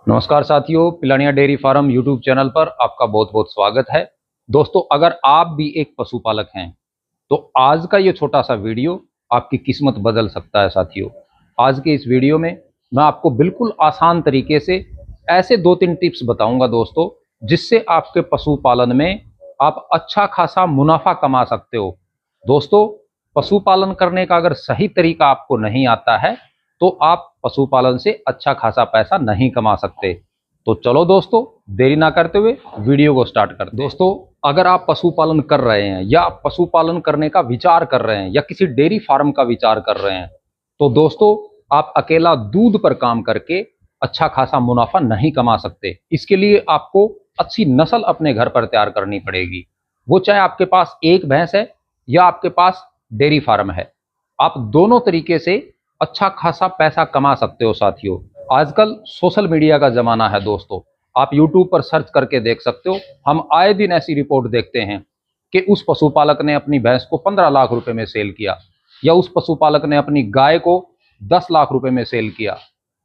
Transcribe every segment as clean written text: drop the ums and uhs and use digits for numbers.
नमस्कार साथियों, Pilania dairy farm YouTube channel पर आपका बहुत बहुत स्वागत है। दोस्तों, अगर आप भी एक पशुपालक हैं तो आज का ये छोटा सा वीडियो आपकी किस्मत बदल सकता है। साथियों, आज के इस वीडियो में मैं आपको बिल्कुल आसान तरीके से ऐसे 2-3 टिप्स बताऊंगा दोस्तों, जिससे आपके पशुपालन में आप अच्छा खासा मुनाफा कमा सकते हो। दोस्तों, पशुपालन करने का अगर सही तरीका आपको नहीं आता है तो आप पशुपालन से अच्छा खासा पैसा नहीं कमा सकते। तो चलो दोस्तों, देरी ना करते हुए वीडियो को स्टार्ट करते हैं। दोस्तों, अगर आप पशुपालन कर रहे हैं या पशुपालन करने का विचार कर रहे हैं या किसी डेयरी फार्म का विचार कर रहे हैं तो दोस्तों, आप अकेला दूध पर काम करके अच्छा खासा मुनाफा नहीं कमा सकते। इसके लिए आपको अच्छी नस्ल अपने घर पर तैयार करनी पड़ेगी। वो चाहे आपके पास एक भैंस है या आपके पास डेयरी फार्म है, आप दोनों तरीके से अच्छा खासा पैसा कमा सकते हो। साथियों, आजकल सोशल मीडिया का जमाना है दोस्तों, आप यूट्यूब पर सर्च करके देख सकते हो। हम आए दिन ऐसी रिपोर्ट देखते हैं कि उस पशुपालक ने अपनी भैंस को 15 लाख रुपए में सेल किया, या उस पशुपालक ने अपनी गाय को 10 लाख रुपए में सेल किया,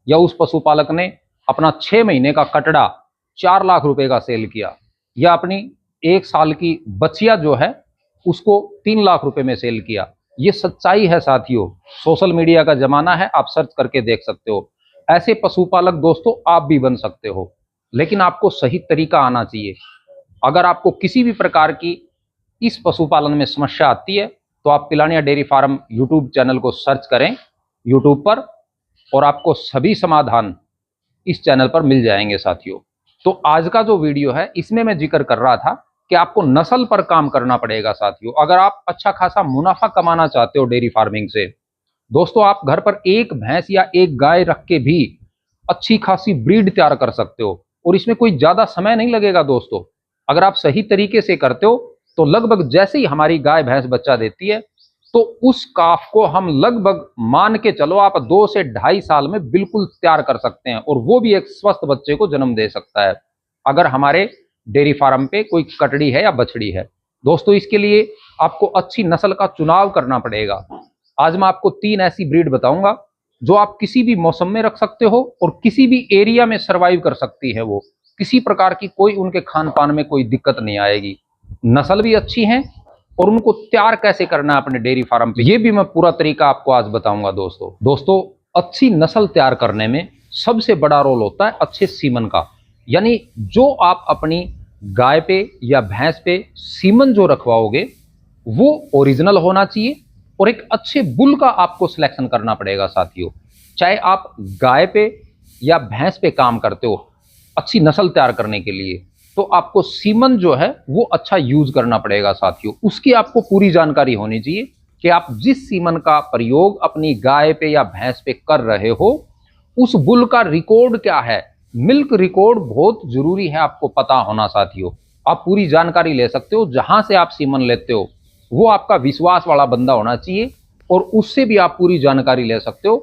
या उस पशुपालक ने अपना 6 महीने का कटड़ा 4 लाख रुपए का सेल किया, या अपनी 1 साल की बच्चिया जो है उसको 3 लाख रुपए में सेल किया। ये सच्चाई है साथियों, सोशल मीडिया का जमाना है, आप सर्च करके देख सकते हो। ऐसे पशुपालक दोस्तों आप भी बन सकते हो, लेकिन आपको सही तरीका आना चाहिए। अगर आपको किसी भी प्रकार की इस पशुपालन में समस्या आती है तो आप Pilania dairy farm YouTube channel को सर्च करें यूट्यूब पर, और आपको सभी समाधान इस चैनल पर मिल जाएंगे। साथियों, तो आज का जो वीडियो है इसमें मैं जिक्र कर रहा था कि आपको नस्ल पर काम करना पड़ेगा। साथियों, अगर आप अच्छा खासा मुनाफा कमाना चाहते हो डेयरी फार्मिंग से, दोस्तों आप घर पर एक भैंस या एक गाय रख के भी अच्छी खासी ब्रीड तैयार कर सकते हो, और इसमें कोई ज्यादा समय नहीं लगेगा। दोस्तों, अगर आप सही तरीके से करते हो तो लगभग जैसे ही हमारी गाय भैंस बच्चा देती है तो उस काफ को हम लगभग मान के चलो आप 2 से 2.5 साल में बिल्कुल तैयार कर सकते हैं, और वो भी एक स्वस्थ बच्चे को जन्म दे सकता है अगर हमारे डेयरी फार्म पे कोई कटड़ी है या बछड़ी है। दोस्तों, इसके लिए आपको अच्छी नस्ल का चुनाव करना पड़ेगा। आज मैं आपको 3 ऐसी ब्रीड बताऊंगा जो आप किसी भी मौसम में रख सकते हो और किसी भी एरिया में सरवाइव कर सकती है। वो किसी प्रकार की कोई उनके खान पान में कोई दिक्कत नहीं आएगी, नस्ल भी अच्छी है, और उनको तैयार कैसे करना है अपने डेयरी फार्म पे ये भी मैं पूरा तरीका आपको आज बताऊंगा। दोस्तों, अच्छी नस्ल तैयार करने में सबसे बड़ा रोल होता है अच्छे सीमन का। यानी जो आप अपनी गाय पे या भैंस पे सीमन जो रखवाओगे वो ओरिजिनल होना चाहिए, और एक अच्छे बुल का आपको सिलेक्शन करना पड़ेगा। साथियों, चाहे आप गाय पे या भैंस पे काम करते हो अच्छी नस्ल तैयार करने के लिए, तो आपको सीमन जो है वो अच्छा यूज करना पड़ेगा। साथियों, उसकी आपको पूरी जानकारी होनी चाहिए कि आप जिस सीमन का प्रयोग अपनी गाय पे या भैंस पे कर रहे हो उस बुल का रिकॉर्ड क्या है। मिल्क रिकॉर्ड बहुत जरूरी है, आपको पता होना। साथियों, आप पूरी जानकारी ले सकते हो, जहां से आप सीमन लेते हो वो आपका विश्वास वाला बंदा होना चाहिए, और उससे भी आप पूरी जानकारी ले सकते हो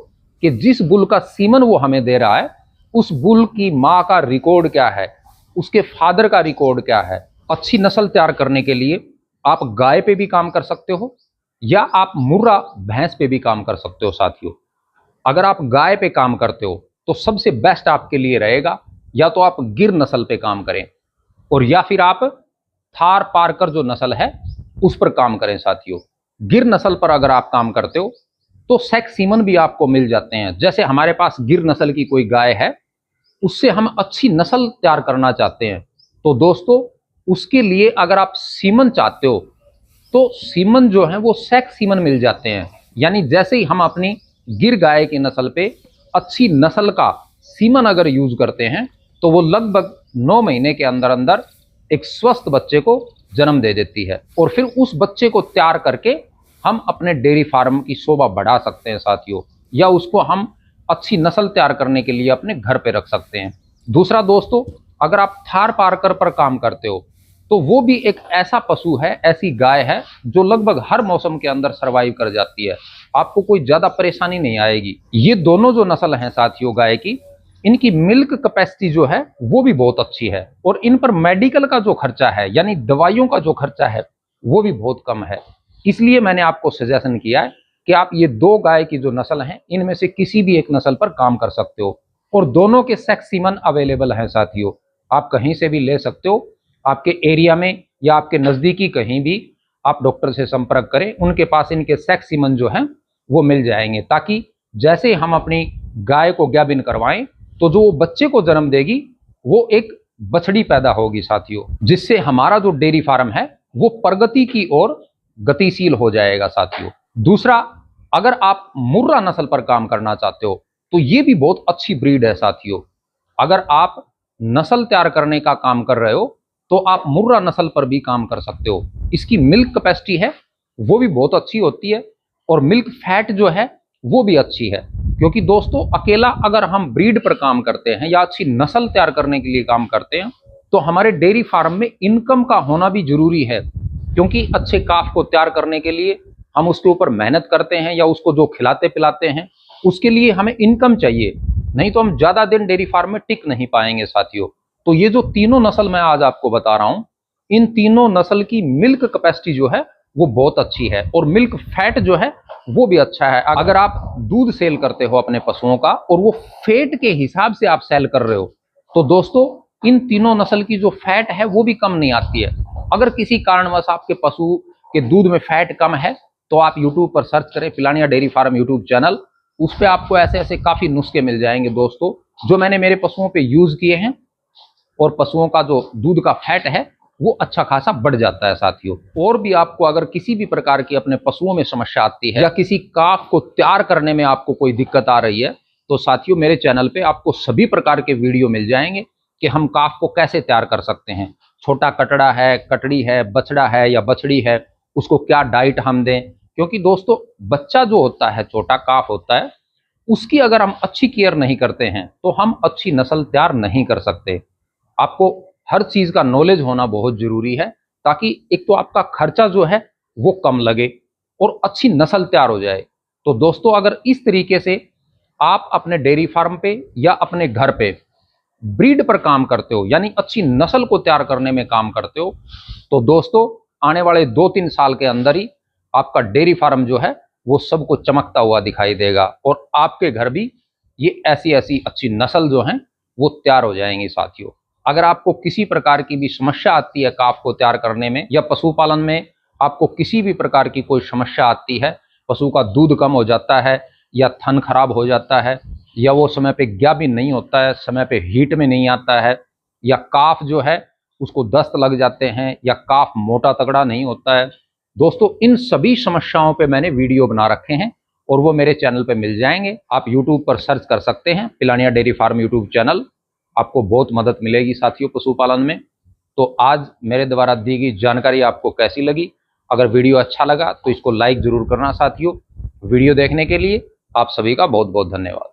कि जिस बुल का सीमन वो हमें दे रहा है उस बुल की माँ का रिकॉर्ड क्या है, उसके फादर का रिकॉर्ड क्या है। अच्छी नस्ल तैयार करने के लिए आप गाय पे भी काम कर सकते हो या आप मुर्रा भैंस पे भी काम कर सकते हो। साथियों, अगर आप गाय पे काम करते हो तो सबसे बेस्ट आपके लिए रहेगा या तो आप गिर नस्ल पे काम करें, और या फिर आप थार पारकर जो नस्ल है उस पर काम करें। साथियों, गिर नस्ल पर अगर आप काम करते हो तो सेक्स सीमन भी आपको मिल जाते हैं। जैसे हमारे पास गिर नस्ल की कोई गाय है, उससे हम अच्छी नस्ल तैयार करना चाहते हैं, तो दोस्तों उसके लिए अगर आप सीमन चाहते हो तो सीमन जो है वो सेक्स सीमन मिल जाते हैं। यानी जैसे ही हम अपनी गिर गाय की नस्ल पे अच्छी नस्ल का सीमन अगर यूज करते हैं तो वो लगभग 9 महीने के अंदर अंदर एक स्वस्थ बच्चे को जन्म दे देती है, और फिर उस बच्चे को तैयार करके हम अपने डेयरी फार्म की शोभा बढ़ा सकते हैं। साथियों, या उसको हम अच्छी नस्ल तैयार करने के लिए अपने घर पे रख सकते हैं। दूसरा दोस्तों, अगर आप थार पारकर पर काम करते हो तो वो भी एक ऐसा पशु है, ऐसी गाय है जो लगभग हर मौसम के अंदर सरवाइव कर जाती है, आपको कोई ज्यादा परेशानी नहीं आएगी। ये दोनों जो नस्ल हैं साथियों गाय की, इनकी मिल्क कैपेसिटी जो है वो भी बहुत अच्छी है, और इन पर मेडिकल का जो खर्चा है यानी दवाइयों का जो खर्चा है वो भी बहुत कम है। इसलिए मैंने आपको सजेशन किया है कि आप ये 2 गाय की जो नस्ल हैं इनमें से किसी भी एक नस्ल पर काम कर सकते हो, और दोनों के सेक्स सीमन अवेलेबल हैं साथियों। आप कहीं से भी ले सकते हो, आपके एरिया में या आपके नज़दीकी कहीं भी आप डॉक्टर से संपर्क करें, उनके पास इनके सेक्स सीमन जो हैं वो मिल जाएंगे, ताकि जैसे हम अपनी गाय को गाभिन करवाएं तो जो बच्चे को जन्म देगी वो एक बछड़ी पैदा होगी साथियों, जिससे हमारा जो डेयरी फार्म है वो प्रगति की ओर गतिशील हो जाएगा साथियों। दूसरा, अगर आप मुर्रा नस्ल पर काम करना चाहते हो तो ये भी बहुत अच्छी ब्रीड है साथियों। अगर आप नस्ल तैयार करने का काम कर रहे हो तो आप मुर्रा नस्ल पर भी काम कर सकते हो। इसकी मिल्क कैपेसिटी है वो भी बहुत अच्छी होती है और मिल्क फैट जो है वो भी अच्छी है। क्योंकि दोस्तों, अकेला अगर हम ब्रीड पर काम करते हैं या अच्छी नस्ल तैयार करने के लिए काम करते हैं तो हमारे डेयरी फार्म में इनकम का होना भी जरूरी है। क्योंकि अच्छे काफ को तैयार करने के लिए हम उसके ऊपर मेहनत करते हैं या उसको जो खिलाते पिलाते हैं उसके लिए हमें इनकम चाहिए, नहीं तो हम ज्यादा दिन डेयरी फार्म में टिक नहीं पाएंगे साथियों। तो ये जो तीनों नस्ल मैं आज आपको बता रहा हूं, इन तीनों नस्ल की मिल्क कैपेसिटी जो है वो बहुत अच्छी है और मिल्क फैट जो है वो भी अच्छा है। अगर आप दूध सेल करते हो अपने पशुओं का और वो फैट के हिसाब से आप सेल कर रहे हो तो दोस्तों इन तीनों नस्ल की जो फैट है वो भी कम नहीं आती है। अगर किसी कारणवश आपके पशु के दूध में फैट कम है तो आप यूट्यूब पर सर्च करें Pilania dairy farm YouTube channel, उस पर आपको ऐसे ऐसे काफी नुस्खे मिल जाएंगे दोस्तों, जो मैंने मेरे पशुओं पे यूज किए हैं और पशुओं का जो दूध का फैट है वो अच्छा खासा बढ़ जाता है साथियों। और भी आपको अगर किसी भी प्रकार की अपने पशुओं में समस्या आती है या किसी काफ को तैयार करने में आपको कोई दिक्कत आ रही है तो साथियों मेरे चैनल पे आपको सभी प्रकार के वीडियो मिल जाएंगे कि हम काफ को कैसे तैयार कर सकते हैं। छोटा कटड़ा है, कटड़ी है, बछड़ा है या बछड़ी है, उसको क्या डाइट हम दें। क्योंकि दोस्तों बच्चा जो होता है, छोटा काफ होता है, उसकी अगर हम अच्छी केयर नहीं करते हैं तो हम अच्छी नस्ल तैयार नहीं कर सकते। आपको हर चीज का नॉलेज होना बहुत जरूरी है, ताकि एक तो आपका खर्चा जो है वो कम लगे और अच्छी नस्ल तैयार हो जाए। तो दोस्तों अगर इस तरीके से आप अपने डेयरी फार्म पे या अपने घर पे ब्रीड पर काम करते हो, यानी अच्छी नस्ल को तैयार करने में काम करते हो, तो दोस्तों आने वाले 2-3 साल के अंदर ही आपका डेयरी फार्म जो है वो सबको चमकता हुआ दिखाई देगा और आपके घर भी ये ऐसी ऐसी अच्छी नस्ल जो है वो तैयार हो जाएंगी साथियों। अगर आपको किसी प्रकार की भी समस्या आती है काफ को तैयार करने में या पशुपालन में, आपको किसी भी प्रकार की कोई समस्या आती है, पशु का दूध कम हो जाता है या थन खराब हो जाता है या वो समय पे गाभिन नहीं होता है, समय पे हीट में नहीं आता है, या काफ जो है उसको दस्त लग जाते हैं, या काफ मोटा तगड़ा नहीं होता है, दोस्तों इन सभी समस्याओं पे मैंने वीडियो बना रखे हैं और वो मेरे चैनल पे मिल जाएंगे। आप यूट्यूब पर सर्च कर सकते हैं Pilania dairy farm YouTube channel, आपको बहुत मदद मिलेगी साथियों पशुपालन में। तो आज मेरे द्वारा दी गई जानकारी आपको कैसी लगी? अगर वीडियो अच्छा लगा तो इसको लाइक जरूर करना साथियों। वीडियो देखने के लिए आप सभी का बहुत बहुत धन्यवाद।